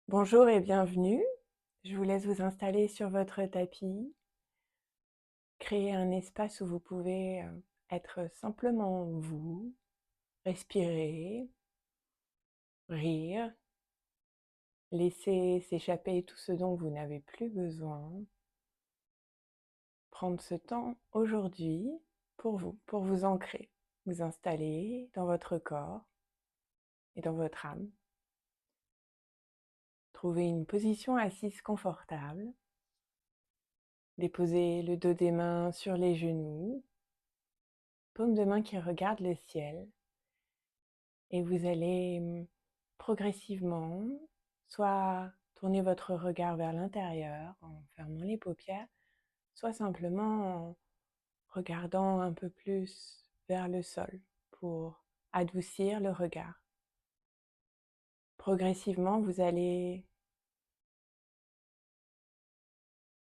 Bonjour et bienvenue. Je vous laisse vous installer sur votre tapis, créer un espace où vous pouvez être simplement vous, respirer, rire, laisser s'échapper tout ce dont vous n'avez plus besoin. Prendre ce temps aujourd'hui pour vous ancrer, vous installer dans votre corps et dans votre âme. Trouvez une position assise confortable. Déposez le dos des mains sur les genoux, paume de main qui regarde le ciel. Et vous allez progressivement soit tourner votre regard vers l'intérieur en fermant les paupières, soit simplement en regardant un peu plus vers le sol pour adoucir le regard. Progressivement, vous allez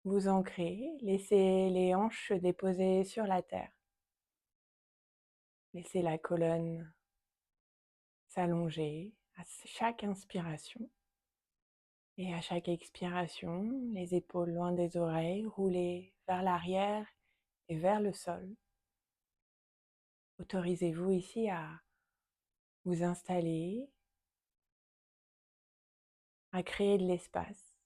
vous ancrer, laisser les hanches se déposer sur la terre. Laissez la colonne s'allonger à chaque inspiration. Et à chaque expiration, les épaules loin des oreilles, roulez vers l'arrière et vers le sol. Autorisez-vous ici à vous installer, à créer de l'espace,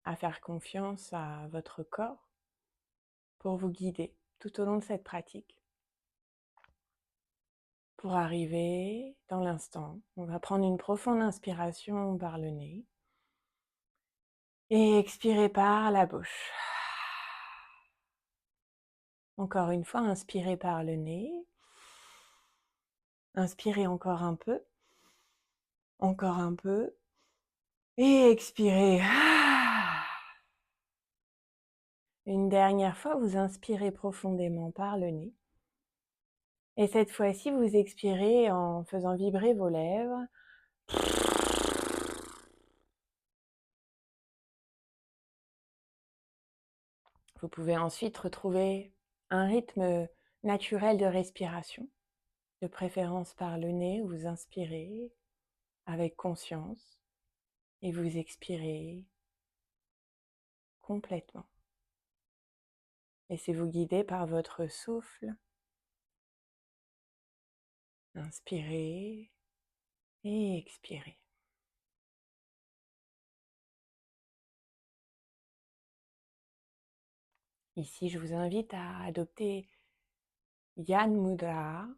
à faire confiance à votre corps pour vous guider tout au long de cette pratique. Pour arriver dans l'instant, on va prendre une profonde inspiration par le nez et expirer par la bouche. Encore une fois, inspirez par le nez. Inspirez encore un peu et expirez. Une dernière fois, vous inspirez profondément par le nez. Et cette fois-ci, vous expirez en faisant vibrer vos lèvres. Vous pouvez ensuite retrouver un rythme naturel de respiration, de préférence par le nez, où vous inspirez avec conscience et vous expirez complètement. Laissez-vous guider par votre souffle. Inspirez et expirez. Ici, je vous invite à adopter Yan Mudra.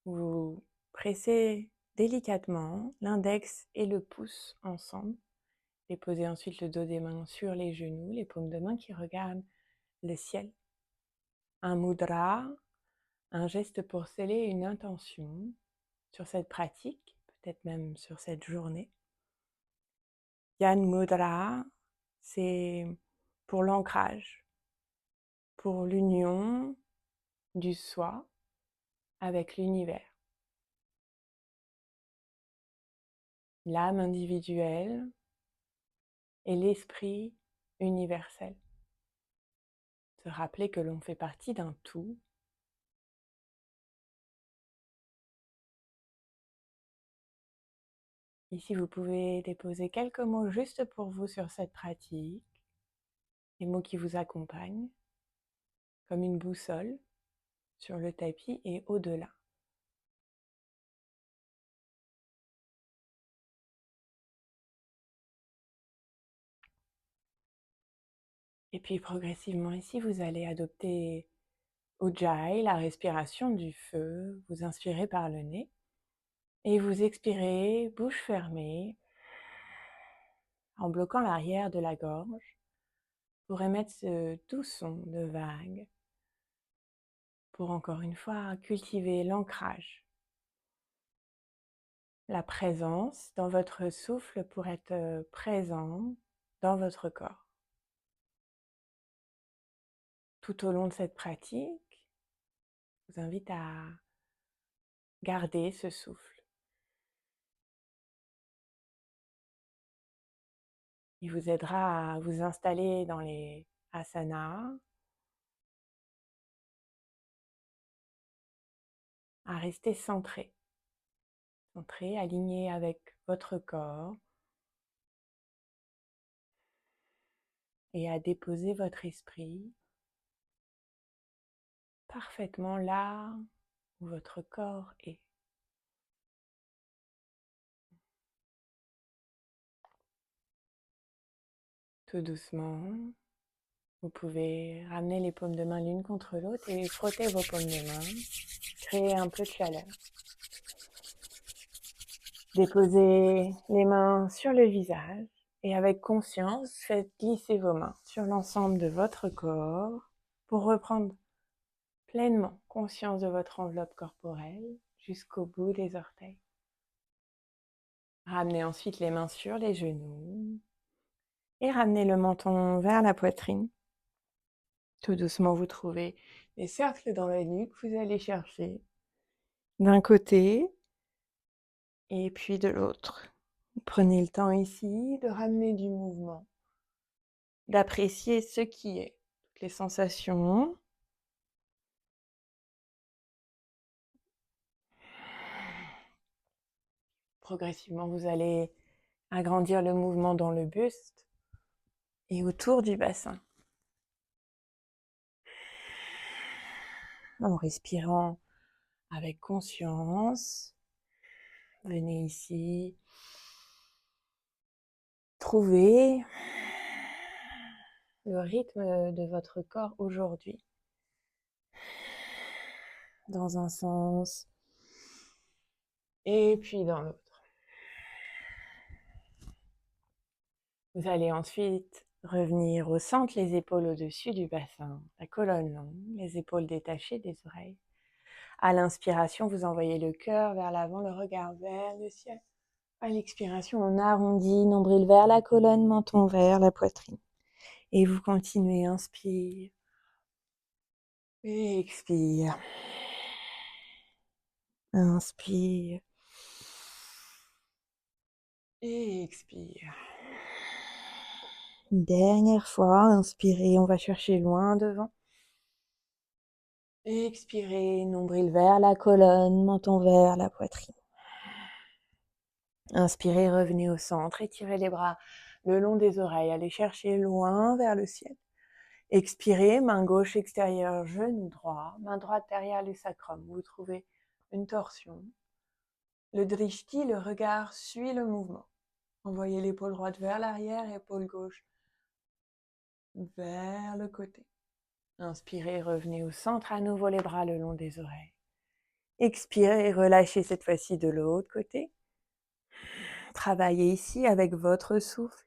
Vous pressez délicatement l'index et le pouce ensemble. Déposez ensuite le dos des mains sur les genoux, les paumes de main qui regardent le ciel. Un mudra, un geste pour sceller une intention sur cette pratique, peut-être même sur cette journée. Yan Mudra, c'est pour l'ancrage, pour l'union du soi avec l'univers. L'âme individuelle et l'esprit universel. Se rappeler que l'on fait partie d'un tout. Ici, vous pouvez déposer quelques mots juste pour vous sur cette pratique, des mots qui vous accompagnent, comme une boussole sur le tapis et au-delà. Et puis progressivement ici, vous allez adopter Ujjayi, la respiration du feu. Vous inspirez par le nez et vous expirez, bouche fermée, en bloquant l'arrière de la gorge pour émettre ce doux son de vague, pour encore une fois cultiver l'ancrage, la présence dans votre souffle pour être présent dans votre corps. Tout au long de cette pratique, je vous invite à garder ce souffle. Il vous aidera à vous installer dans les asanas, à rester centré centré, aligné avec votre corps et à déposer votre esprit parfaitement là où votre corps est. Tout doucement, vous pouvez ramener les paumes de main l'une contre l'autre et frotter vos paumes de main, créer un peu de chaleur. Déposez les mains sur le visage et avec conscience, faites glisser vos mains sur l'ensemble de votre corps pour reprendre pleinement conscience de votre enveloppe corporelle jusqu'au bout des orteils. Ramenez ensuite les mains sur les genoux et ramenez le menton vers la poitrine. Tout doucement, vous trouvez des cercles dans la nuque, vous allez chercher d'un côté et puis de l'autre. Prenez le temps ici de ramener du mouvement, d'apprécier ce qui est, toutes les sensations. Progressivement, vous allez agrandir le mouvement dans le buste et autour du bassin. En respirant avec conscience, venez ici trouver le rythme de votre corps aujourd'hui. Dans un sens et puis dans l'autre. Vous allez ensuite revenir au centre, les épaules au-dessus du bassin, la colonne longue, les épaules détachées des oreilles. À l'inspiration, vous envoyez le cœur vers l'avant, le regard vers le ciel. À l'expiration, on arrondit, nombril vers la colonne, menton vers la poitrine. Et vous continuez, inspire et expire. Inspire et expire. Une dernière fois, inspirez, on va chercher loin devant. Expirez, nombril vers la colonne, menton vers la poitrine. Inspirez, revenez au centre, étirez les bras le long des oreilles, allez chercher loin vers le ciel. Expirez, main gauche extérieure, genou droit, main droite derrière le sacrum. Vous trouvez une torsion. Le drishti, le regard suit le mouvement. Envoyez l'épaule droite vers l'arrière, épaule gauche vers le côté. Inspirez, revenez au centre, à nouveau les bras le long des oreilles. Expirez, relâchez cette fois-ci de l'autre côté. Travaillez ici avec votre souffle.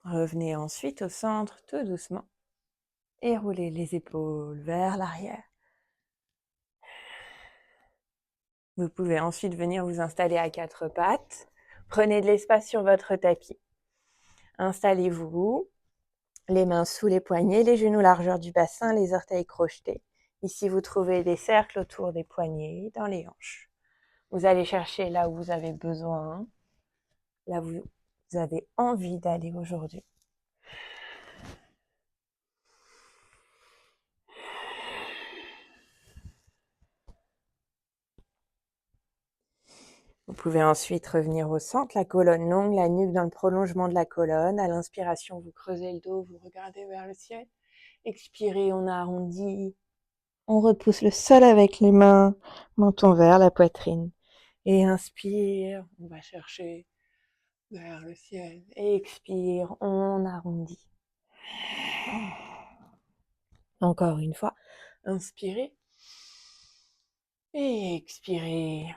Revenez ensuite au centre tout doucement et roulez les épaules vers l'arrière. Vous pouvez ensuite venir vous installer à quatre pattes. Prenez de l'espace sur votre tapis. Installez-vous, les mains sous les poignets, les genoux largeur du bassin, les orteils crochetés. Ici, vous trouvez des cercles autour des poignets, dans les hanches. Vous allez chercher là où vous avez besoin, là où vous avez envie d'aller aujourd'hui. Vous pouvez ensuite revenir au centre, la colonne longue, la nuque dans le prolongement de la colonne. À l'inspiration, vous creusez le dos, vous regardez vers le ciel. Expirez, on arrondit. On repousse le sol avec les mains, menton vers la poitrine. Et inspire, on va chercher vers le ciel. Et expire, on arrondit. Encore une fois, inspirez. Et expirez.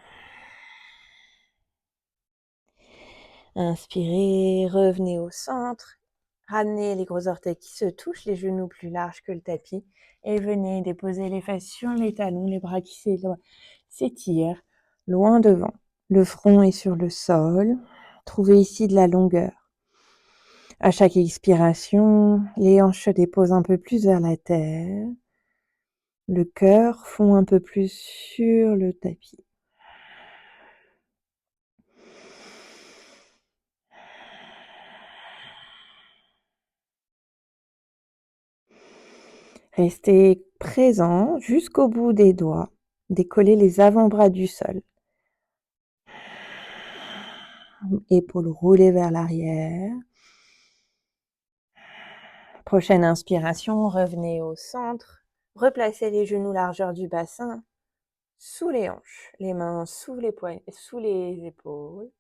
Inspirez, revenez au centre. Ramenez les gros orteils qui se touchent, les genoux plus larges que le tapis. Et venez déposer les fesses sur les talons, les bras qui s'étirent loin devant. Le front est sur le sol. Trouvez ici de la longueur. À chaque expiration, les hanches se déposent un peu plus vers la terre. Le cœur fond un peu plus sur le tapis. Restez présent jusqu'au bout des doigts. Décollez les avant-bras du sol. Épaules roulées vers l'arrière. Prochaine inspiration, revenez au centre. Replacez les genoux largeur du bassin, sous les hanches, les mains sous les épaules.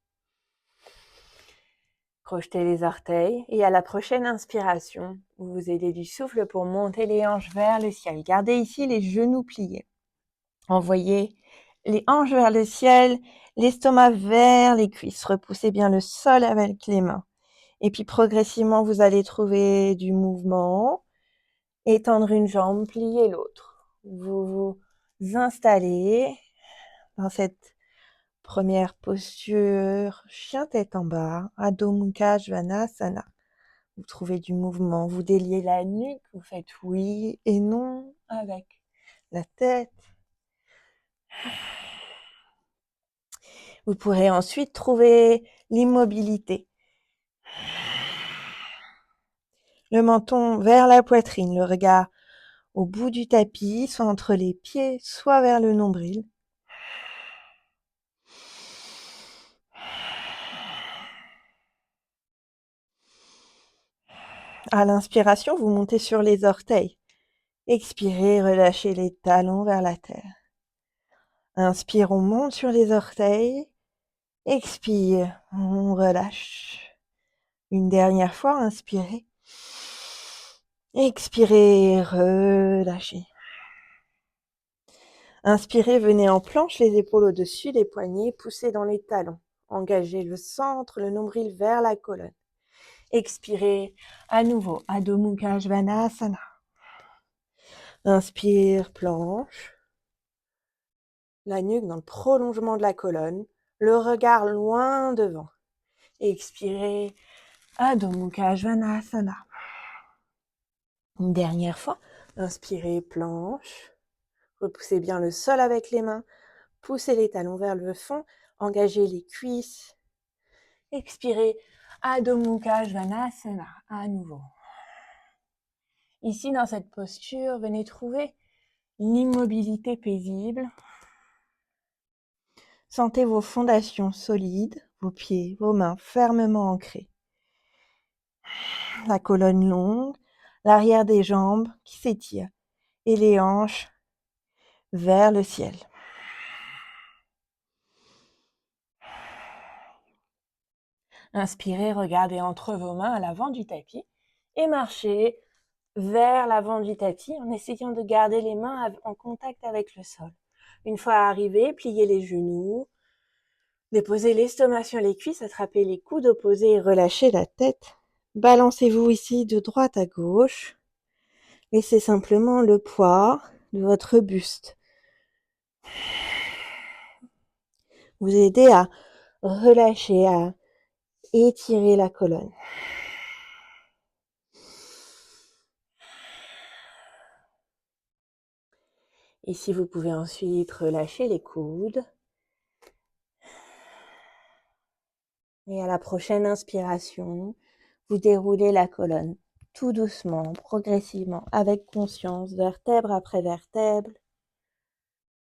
Crochetez les orteils et à la prochaine inspiration, vous vous aidez du souffle pour monter les hanches vers le ciel. Gardez ici les genoux pliés. Envoyez les hanches vers le ciel, l'estomac vers les cuisses. Repoussez bien le sol avec les mains. Et puis progressivement, vous allez trouver du mouvement. Étendre une jambe, plier l'autre. Vous vous installez dans cette première posture, chien tête en bas, Adho Mukha Svanasana. Vous trouvez du mouvement, vous déliez la nuque, vous faites oui et non avec la tête. Vous pourrez ensuite trouver l'immobilité. Le menton vers la poitrine, le regard au bout du tapis, soit entre les pieds, soit vers le nombril. À l'inspiration, vous montez sur les orteils. Expirez, relâchez les talons vers la terre. Inspire, on monte sur les orteils. Expire, on relâche. Une dernière fois, inspirez. Expirez, relâchez. Inspirez, venez en planche, les épaules au-dessus des poignets, poussez dans les talons. Engagez le centre, le nombril vers la colonne. Expirez à nouveau, Adho Mukha Svanasana. Inspire, planche. La nuque dans le prolongement de la colonne, le regard loin devant. Expirez, Adho Mukha Svanasana. Une dernière fois, inspirez, planche. Repoussez bien le sol avec les mains. Poussez les talons vers le fond. Engagez les cuisses. Expirez, Adho Mukha Svanasana. À nouveau. Ici, dans cette posture, venez trouver l'immobilité paisible. Sentez vos fondations solides, vos pieds, vos mains fermement ancrés. La colonne longue, l'arrière des jambes qui s'étire et les hanches vers le ciel. Inspirez, regardez entre vos mains à l'avant du tapis et marchez vers l'avant du tapis en essayant de garder les mains en contact avec le sol. Une fois arrivé, pliez les genoux, déposez l'estomac sur les cuisses, attrapez les coudes opposés et relâchez la tête. Balancez-vous ici de droite à gauche. Laissez simplement le poids de votre buste vous aider à relâcher, à étirer la colonne. Ici, vous pouvez ensuite relâcher les coudes. Et à la prochaine inspiration, vous déroulez la colonne tout doucement, progressivement, avec conscience, vertèbre après vertèbre,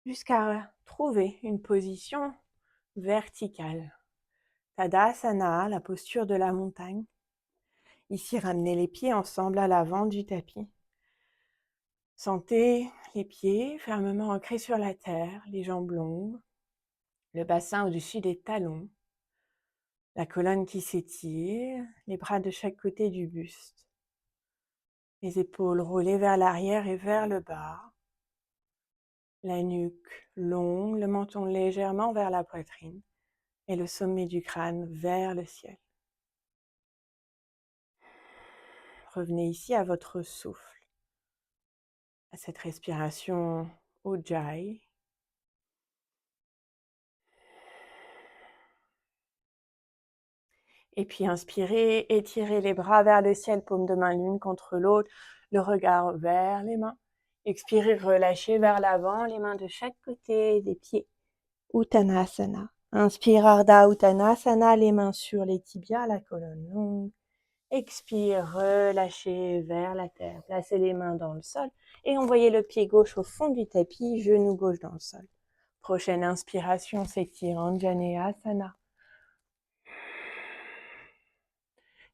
jusqu'à trouver une position verticale. Tadasana, la posture de la montagne. Ici, ramenez les pieds ensemble à l'avant du tapis. Sentez les pieds fermement ancrés sur la terre, les jambes longues, le bassin au-dessus des talons, la colonne qui s'étire, les bras de chaque côté du buste, les épaules roulées vers l'arrière et vers le bas, la nuque longue, le menton légèrement vers la poitrine et le sommet du crâne vers le ciel. Revenez ici à votre souffle, à cette respiration Ujjayi. Et puis inspirez, étirez les bras vers le ciel, paume de main l'une contre l'autre, le regard vers les mains. Expirez, relâchez vers l'avant, les mains de chaque côté des pieds. Uttanasana. Inspire Ardha Uttanasana, les mains sur les tibias, la colonne longue. Expire, relâchez vers la terre. Placez les mains dans le sol et envoyez le pied gauche au fond du tapis, genou gauche dans le sol. Prochaine inspiration, s'étire Anjaneyasana.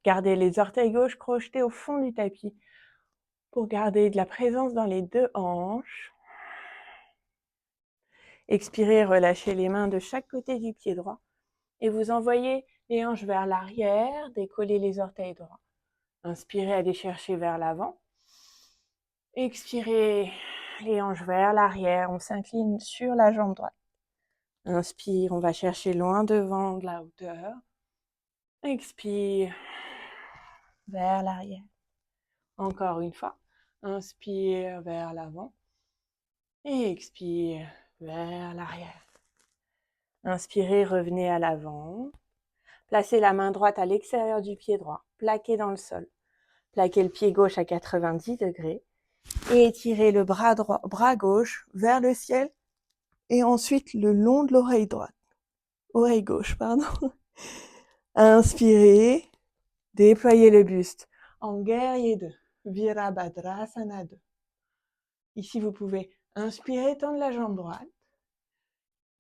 Gardez les orteils gauche crochetés au fond du tapis pour garder de la présence dans les deux hanches. Expirez, relâchez les mains de chaque côté du pied droit et vous envoyez les hanches vers l'arrière, décollez les orteils droits. Inspirez, allez chercher vers l'avant. Expirez, les hanches vers l'arrière, on s'incline sur la jambe droite. Inspire, on va chercher loin devant de la hauteur. Expire, vers l'arrière. Encore une fois, inspire vers l'avant et expire vers l'arrière. Inspirez, revenez à l'avant. Placez la main droite à l'extérieur du pied droit, plaqué dans le sol. Plaquez le pied gauche à 90 degrés et étirez le bras gauche vers le ciel et ensuite le long de l'oreille droite. Oreille gauche, pardon. Inspirez, déployez le buste en guerrier 2, Virabhadrasana 2. Ici, vous pouvez inspirer, tendre la jambe droite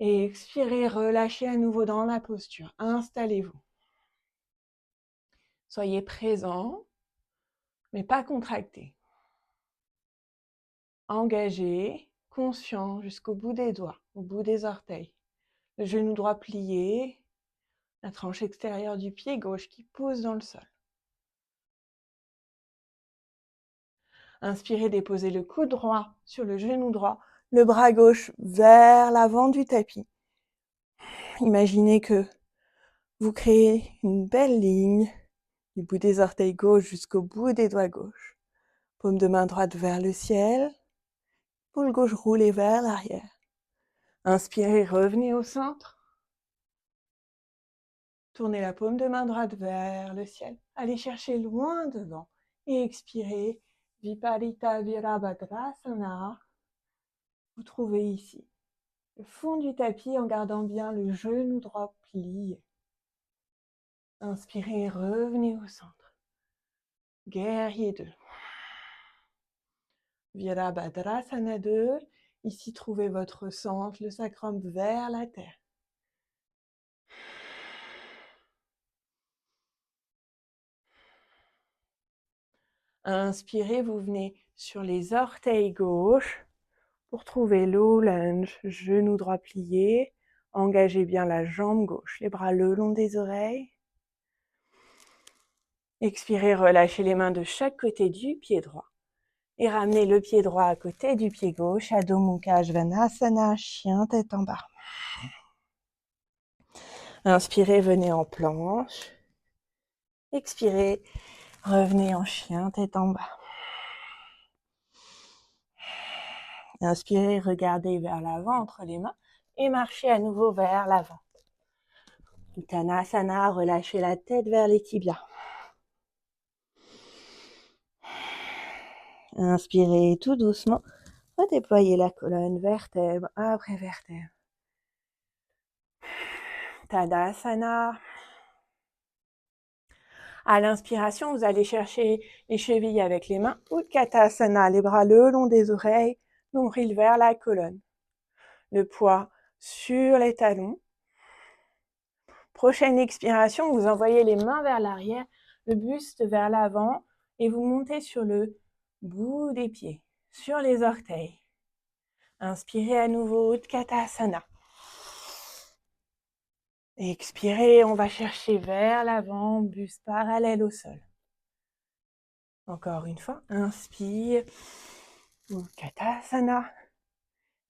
et expirer, relâchez à nouveau dans la posture. Installez-vous. Soyez présent, mais pas contracté. Engagé, conscient jusqu'au bout des doigts, au bout des orteils. Le genou droit plié, la tranche extérieure du pied gauche qui pose dans le sol. Inspirez, déposez le coude droit sur le genou droit, le bras gauche vers l'avant du tapis. Imaginez que vous créez une belle ligne du bout des orteils gauche jusqu'au bout des doigts gauche. Paume de main droite vers le ciel, épaule gauche roulée vers l'arrière. Inspirez, revenez au centre. Tournez la paume de main droite vers le ciel. Allez chercher loin devant. Et expirez, Viparita Virabhadrasana. Vous trouvez ici le fond du tapis en gardant bien le genou droit plié. Inspirez, revenez au centre. Guerrier 2. Virabhadrasana 2. Ici, trouvez votre centre, le sacrum vers la terre. Inspirez, vous venez sur les orteils gauche pour trouver low lunge, genou droit plié. Engagez bien la jambe gauche, les bras le long des oreilles. Expirez, relâchez les mains de chaque côté du pied droit. Et ramenez le pied droit à côté du pied gauche, Adho Mukha Svanasana, chien tête en bas. Inspirez, venez en planche. Expirez, revenez en chien tête en bas. Inspirez, regardez vers l'avant entre les mains et marchez à nouveau vers l'avant. Uttanasana, relâchez la tête vers les tibias. Inspirez tout doucement, redéployez la colonne vertèbre après vertèbre. Tadasana. À l'inspiration, vous allez chercher les chevilles avec les mains. Utkatasana, les bras le long des oreilles, nombril vers la colonne. Le poids sur les talons. Prochaine expiration, vous envoyez les mains vers l'arrière, le buste vers l'avant et vous montez sur le bout des pieds, sur les orteils. Inspirez à nouveau, Utkatasana. Expirez, on va chercher vers l'avant, buste parallèle au sol. Encore une fois, inspire, Utkatasana.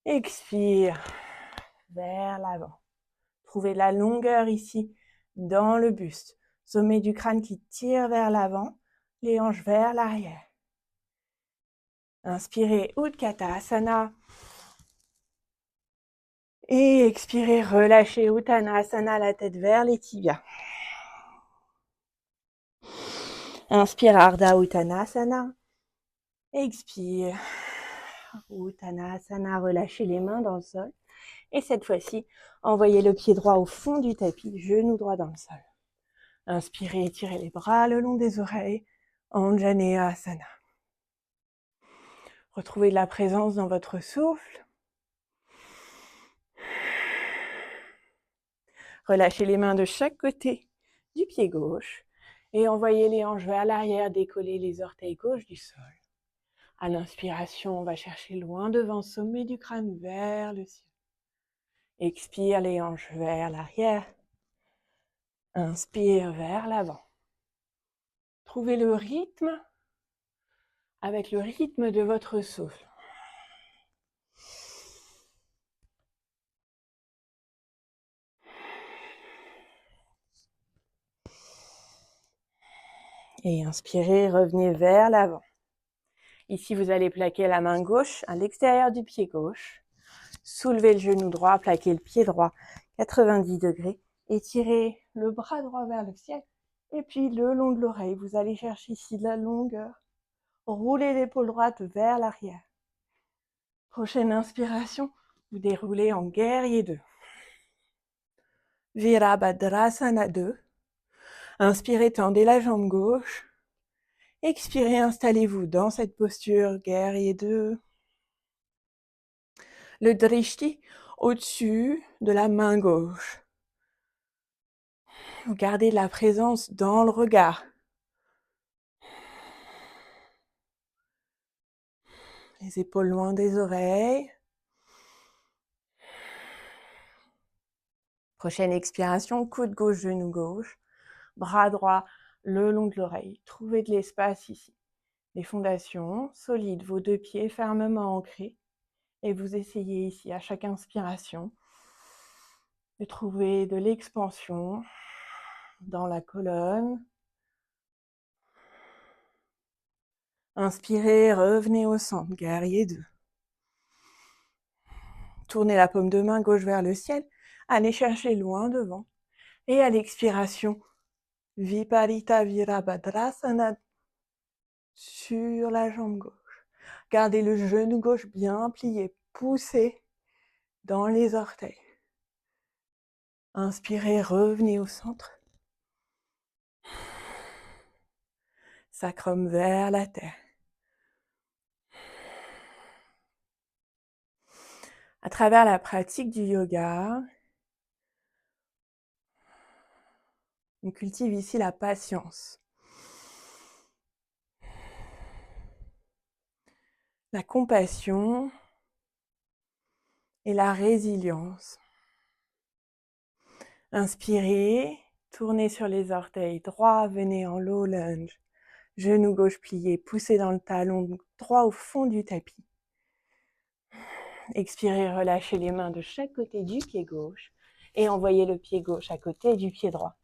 Expire, vers l'avant. Trouvez la longueur ici, dans le buste. Sommet du crâne qui tire vers l'avant, les hanches vers l'arrière. Inspirez, Utkatasana. Et expirez, relâchez Uttanasana, la tête vers les tibias. Inspire, Ardha Uttanasana. Expire, Uttanasana, relâchez les mains dans le sol. Et cette fois-ci, envoyez le pied droit au fond du tapis, genou droit dans le sol. Inspirez, étirez les bras le long des oreilles. Anjaneyasana. Retrouvez de la présence dans votre souffle. Relâchez les mains de chaque côté du pied gauche et envoyez les hanches vers l'arrière, décollez les orteils gauche du sol. À l'inspiration, on va chercher loin devant, sommet du crâne vers le ciel. Expire les hanches vers l'arrière. Inspire vers l'avant. Trouvez le rythme avec le rythme de votre souffle. Et inspirez, revenez vers l'avant. Ici, vous allez plaquer la main gauche à l'extérieur du pied gauche. Soulevez le genou droit, plaquez le pied droit 90 degrés. Étirez le bras droit vers le ciel. Et puis, le long de l'oreille, vous allez chercher ici de la longueur. Roulez l'épaule droite vers l'arrière. Prochaine inspiration, vous déroulez en guerrier 2. Virabhadrasana 2. Inspirez, tendez la jambe gauche. Expirez, installez-vous dans cette posture, guerrier 2. Le drishti au-dessus de la main gauche. Vous gardez de la présence dans le regard. Les épaules loin des oreilles. Prochaine expiration, coude gauche, genou gauche. Bras droit le long de l'oreille. Trouvez de l'espace ici. Les fondations solides, vos deux pieds fermement ancrés. Et vous essayez ici, à chaque inspiration, de trouver de l'expansion dans la colonne. Inspirez, revenez au centre, guerrier 2. Tournez la paume de main gauche vers le ciel. Allez chercher loin devant. Et à l'expiration, Viparita Virabhadrasana sur la jambe gauche. Gardez le genou gauche bien plié, poussez dans les orteils. Inspirez, revenez au centre. Sacrum vers la terre. À travers la pratique du yoga, on cultive ici la patience, la compassion et la résilience. Inspirez, tournez sur les orteils droits, venez en low lunge. Genou gauche plié, poussez dans le talon droit au fond du tapis. Expirez, relâchez les mains de chaque côté du pied gauche et envoyez le pied gauche à côté du pied droit.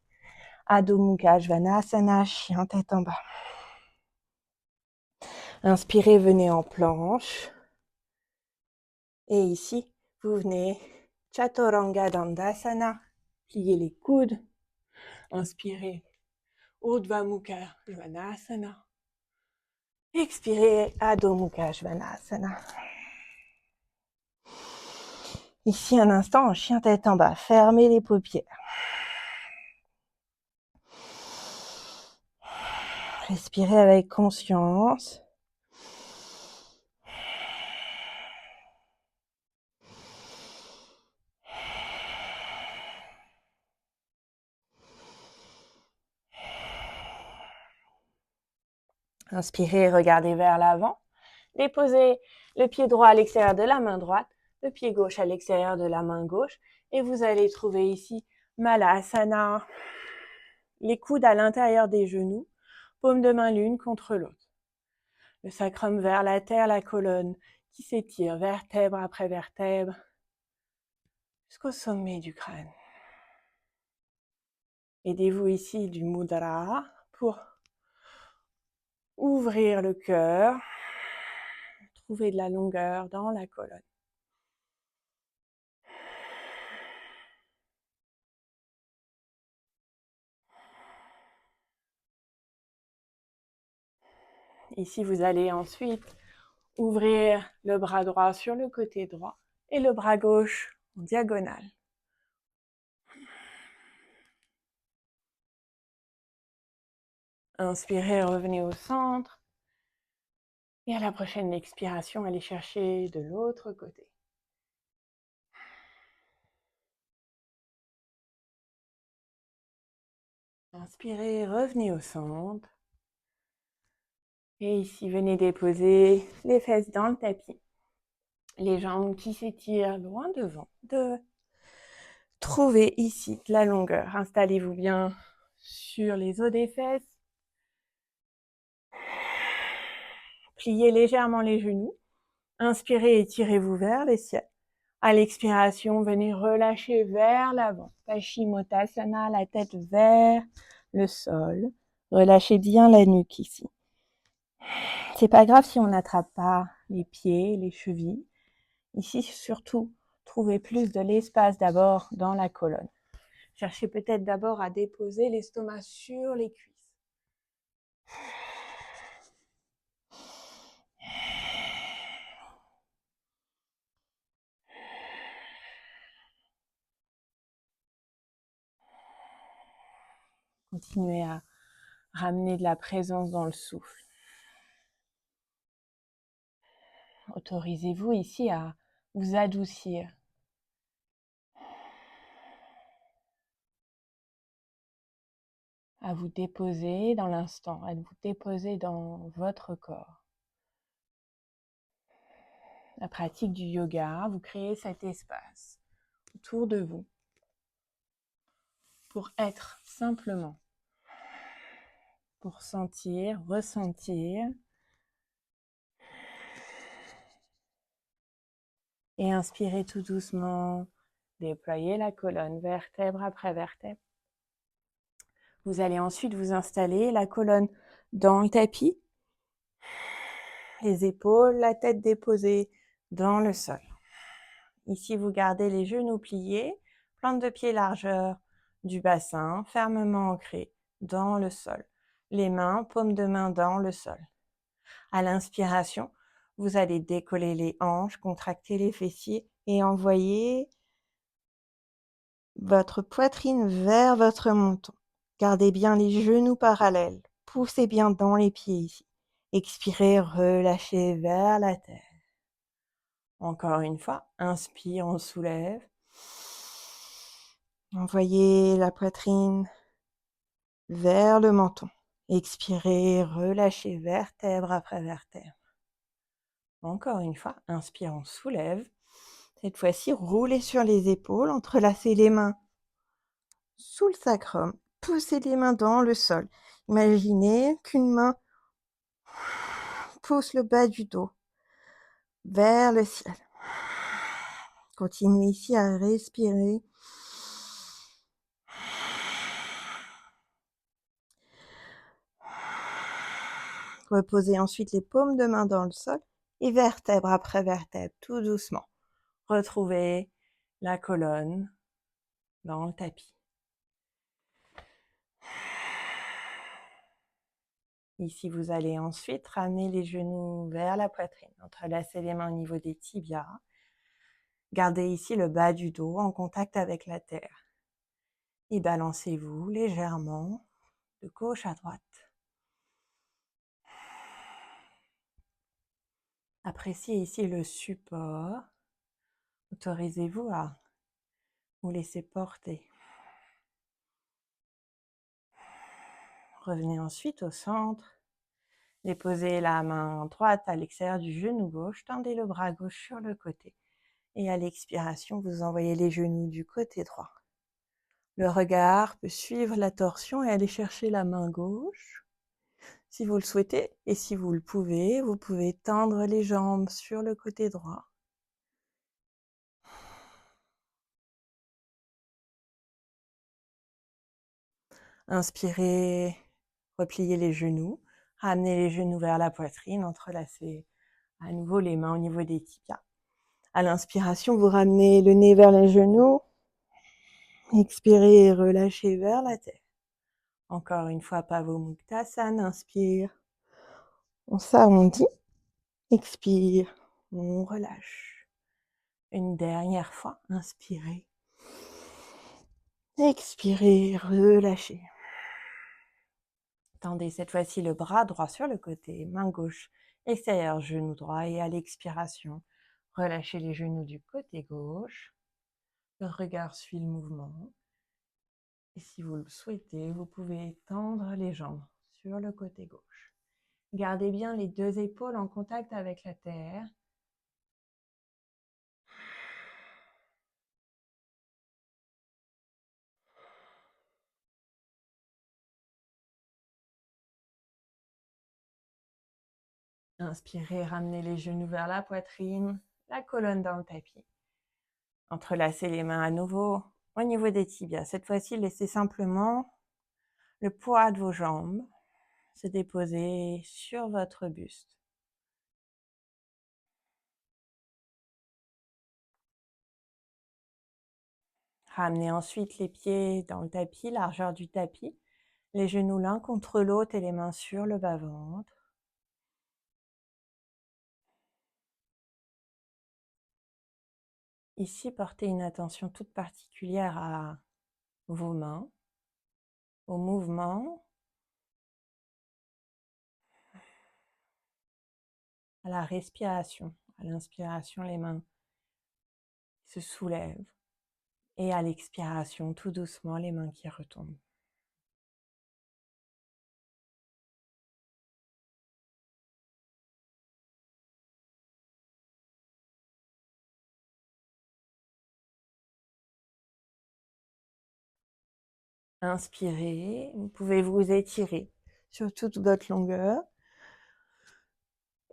Adho Mukha Svanasana, chien tête en bas. Inspirez, venez en planche. Et ici, vous venez Chaturanga Dandasana, pliez les coudes. Inspirez, Urdhva Mukha Svanasana. Expirez, Adho Mukha Svanasana. Ici, un instant, en chien tête en bas. Fermez les paupières. Respirez avec conscience. Inspirez, regardez vers l'avant. Déposez le pied droit à l'extérieur de la main droite, le pied gauche à l'extérieur de la main gauche. Et vous allez trouver ici Malasana. Les coudes à l'intérieur des genoux, paume de main l'une contre l'autre. Le sacrum vers la terre, la colonne qui s'étire vertèbre après vertèbre jusqu'au sommet du crâne. Aidez-vous ici du mudra pour ouvrir le cœur, trouver de la longueur dans la colonne. Ici, vous allez ensuite ouvrir le bras droit sur le côté droit et le bras gauche en diagonale. Inspirez, revenez au centre. Et à la prochaine expiration, allez chercher de l'autre côté. Inspirez, revenez au centre. Et ici, venez déposer les fesses dans le tapis. Les jambes qui s'étirent loin devant. Trouvez ici de la longueur. Installez-vous bien sur les os des fesses. Pliez légèrement les genoux. Inspirez, étirez-vous vers le ciel. À l'expiration, venez relâcher vers l'avant. Paschimottanasana, la tête vers le sol. Relâchez bien la nuque ici. C'est pas grave si on n'attrape pas les pieds, les chevilles. Ici, surtout, trouvez plus de l'espace d'abord dans la colonne. Cherchez peut-être d'abord à déposer l'estomac sur les cuisses. Continuez à ramener de la présence dans le souffle. Autorisez-vous ici à vous adoucir. À vous déposer dans l'instant, à vous déposer dans votre corps. La pratique du yoga, vous créez cet espace autour de vous pour être simplement, pour sentir, ressentir et inspirer tout doucement, déployer la colonne vertèbre après vertèbre. Vous allez ensuite vous installer la colonne dans le tapis, les épaules, la tête déposée dans le sol. Ici, vous gardez les genoux pliés, plante de pied largeur du bassin, fermement ancré dans le sol. Les mains, paumes de main dans le sol. À l'inspiration, vous allez décoller les hanches, contracter les fessiers et envoyer votre poitrine vers votre menton. Gardez bien les genoux parallèles. Poussez bien dans les pieds ici. Expirez, relâchez vers la terre. Encore une fois, inspire, on soulève. Envoyez la poitrine vers le menton. Expirez, relâchez vertèbre après vertèbre. Encore une fois, inspire, on soulève. Cette fois-ci, roulez sur les épaules, entrelacez les mains sous le sacrum. Poussez les mains dans le sol. Imaginez qu'une main pousse le bas du dos vers le ciel. Continuez ici à respirer. Reposez ensuite les paumes de main dans le sol et vertèbre après vertèbre, tout doucement. Retrouvez la colonne dans le tapis. Ici, vous allez ensuite ramener les genoux vers la poitrine, entrelacer les mains au niveau des tibias. Gardez ici le bas du dos en contact avec la terre. Et balancez-vous légèrement de gauche à droite. Appréciez ici le support. Autorisez-vous à vous laisser porter. Revenez ensuite au centre. Déposez la main droite à l'extérieur du genou gauche. Tendez le bras gauche sur le côté. Et à l'expiration, vous envoyez les genoux du côté droit. Le regard peut suivre la torsion et aller chercher la main gauche. Si vous le souhaitez et si vous le pouvez, vous pouvez tendre les jambes sur le côté droit. Inspirez, repliez les genoux, ramenez les genoux vers la poitrine, entrelacez à nouveau les mains au niveau des tibias. À l'inspiration, vous ramenez le nez vers les genoux. Expirez et relâchez vers la terre. Encore une fois, Pavamuktasana, inspire. On s'arrondit. Expire, on relâche. Une dernière fois, inspirez. Expirez, relâchez. Tendez cette fois-ci le bras droit sur le côté, main gauche extérieure, genou droit, et à l'expiration, relâchez les genoux du côté gauche. Le regard suit le mouvement. Et si vous le souhaitez, vous pouvez tendre les jambes sur le côté gauche. Gardez bien les deux épaules en contact avec la terre. Inspirez, ramenez les genoux vers la poitrine, la colonne dans le tapis. Entrelacez les mains à nouveau au niveau des tibias. Cette fois-ci, laissez simplement le poids de vos jambes se déposer sur votre buste. Ramenez ensuite les pieds dans le tapis, largeur du tapis, les genoux l'un contre l'autre et les mains sur le bas-ventre. Ici, portez une attention toute particulière à vos mains, au mouvement, à la respiration. À l'inspiration, les mains se soulèvent et à l'expiration, tout doucement, les mains qui retombent. Inspirez, vous pouvez vous étirer sur toute votre longueur.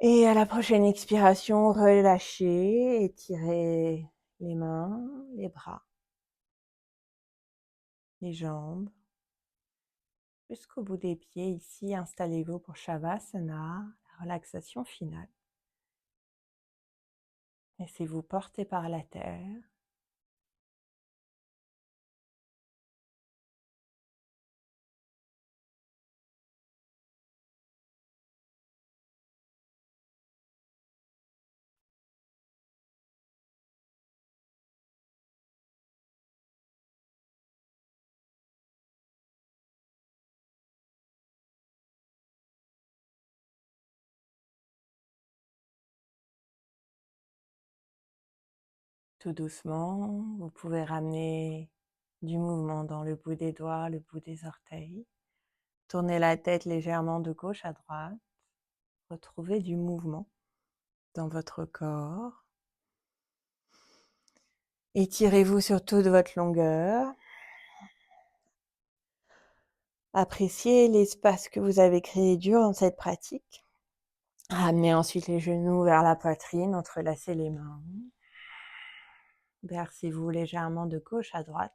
Et à la prochaine expiration, relâchez, étirez les mains, les bras, les jambes, jusqu'au bout des pieds. Ici, installez-vous pour Shavasana, la relaxation finale. Laissez-vous porter par la terre. Tout doucement, vous pouvez ramener du mouvement dans le bout des doigts, le bout des orteils. Tournez la tête légèrement de gauche à droite. Retrouvez du mouvement dans votre corps. Étirez-vous sur toute votre longueur. Appréciez l'espace que vous avez créé durant cette pratique. Ramenez ensuite les genoux vers la poitrine, entrelacez les mains. Versez-vous légèrement de gauche à droite.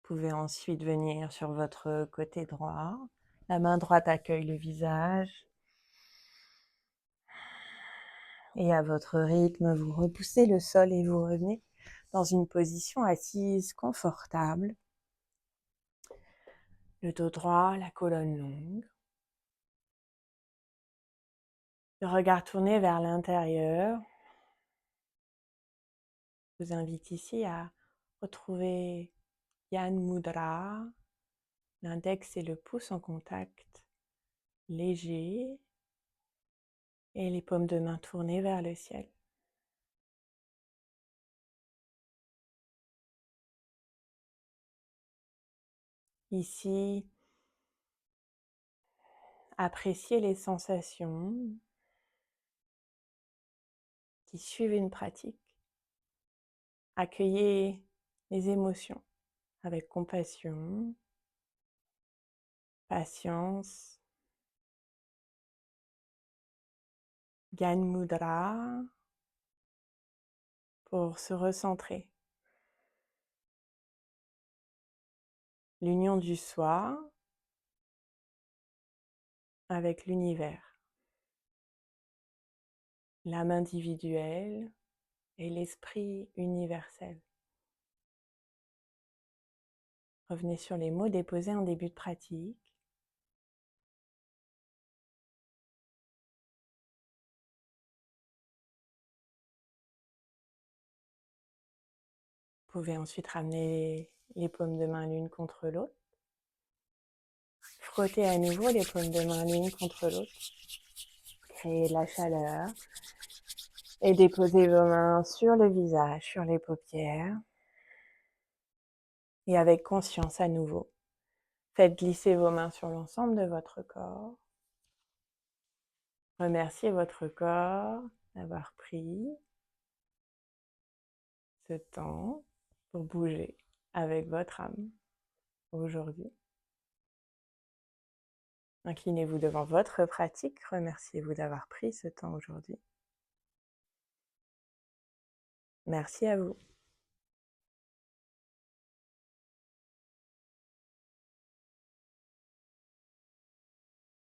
Vous pouvez ensuite venir sur votre côté droit. La main droite accueille le visage. Et à votre rythme, vous repoussez le sol et vous revenez dans une position assise confortable. Le dos droit, la colonne longue. Le regard tourné vers l'intérieur. Je vous invite ici à retrouver Yan Mudra, l'index et le pouce en contact léger et les paumes de main tournées vers le ciel. Ici, appréciez les sensations qui suivent une pratique. Accueillez les émotions avec compassion, patience. Gyan Mudra pour se recentrer. L'union du soi avec l'univers. L'âme individuelle et l'esprit universel. Revenez sur les mots déposés en début de pratique. Vous pouvez ensuite ramener les paumes de main l'une contre l'autre. frottez à nouveau les paumes de main l'une contre l'autre. Créez de la chaleur. Et déposez vos mains sur le visage, sur les paupières. Et avec conscience à nouveau, faites glisser vos mains sur l'ensemble de votre corps. Remerciez votre corps d'avoir pris ce temps pour bouger avec votre âme aujourd'hui. Inclinez-vous devant votre pratique. Remerciez-vous d'avoir pris ce temps aujourd'hui. Merci à vous.